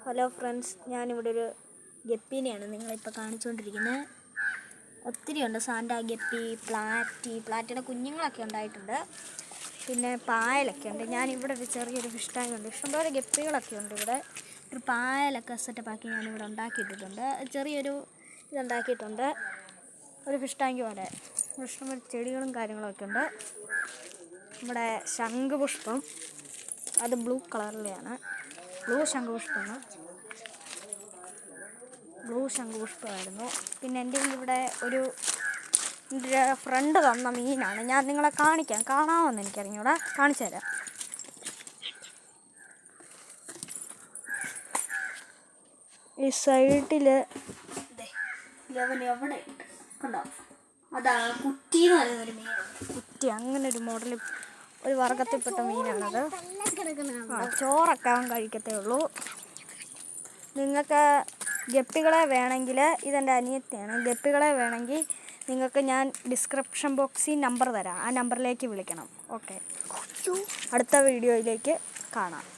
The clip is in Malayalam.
ഹലോ ഫ്രണ്ട്സ്, ഞാനിവിടെ ഒരു ഗപ്പീനെയാണ് നിങ്ങളിപ്പോൾ കാണിച്ചുകൊണ്ടിരിക്കുന്നത്. ഒത്തിരി ഉണ്ട്. സാൻഡ ഗപ്പി, പ്ലാറ്റിയുടെ കുഞ്ഞുങ്ങളൊക്കെ ഉണ്ടായിട്ടുണ്ട്. പിന്നെ പായലൊക്കെ ഉണ്ട്. ഞാനിവിടെ ഒരു ചെറിയൊരു ഫിഷ് ടാങ്ക് ഉണ്ട്. ഇഷ്ടംപോലെ ഗപ്പികളൊക്കെ ഉണ്ട്. ഇവിടെ ഒരു പായലൊക്കെ സെറ്റപ്പാക്കി ഞാനിവിടെ ഉണ്ടാക്കിയിട്ടിട്ടുണ്ട്. ചെറിയൊരു ഇതുണ്ടാക്കിയിട്ടുണ്ട്, ഒരു ഫിഷ് ടാങ്ക് പോലെ. ഇഷ്ടംപോലെ ചെടികളും കാര്യങ്ങളൊക്കെ ഉണ്ട്. നമ്മുടെ ശംഖുപുഷ്പം, അത് ബ്ലൂ കളറിലെയാണ്. ബ്ലൂ ശംഖുപുഷ്പമായിരുന്നു. പിന്നെ എൻ്റെ ഇവിടെ ഒരു ഫ്രണ്ട് തന്ന മീനാണ്. ഞാൻ നിങ്ങളെ കാണാമെന്ന് എനിക്കറിഞ്ഞൂടെ, കാണിച്ചു തരാം. ഈ സൈഡിൽ എവിടെ കണ്ടോ, അതാണ് കുറ്റി എന്ന് പറയുന്നൊരു മീനാണ്. കുറ്റി അങ്ങനെ ഒരു മോഡൽ, ഒരു വർഗത്തിൽപ്പെട്ട മീനാണത്. ചോറൊക്കെ അവൻ കഴിക്കത്തേ ഉള്ളൂ. നിങ്ങൾക്ക് ഗപ്പികളെ വേണമെങ്കിൽ, ഇതെൻ്റെ അനിയത്തിയാണ്. ഗപ്പികളെ വേണമെങ്കിൽ നിങ്ങൾക്ക് ഞാൻ ഡിസ്ക്രിപ്ഷൻ ബോക്സിൽ നമ്പർ തരാം. ആ നമ്പറിലേക്ക് വിളിക്കണം. ഓക്കെ, അടുത്ത വീഡിയോയിലേക്ക് കാണാം.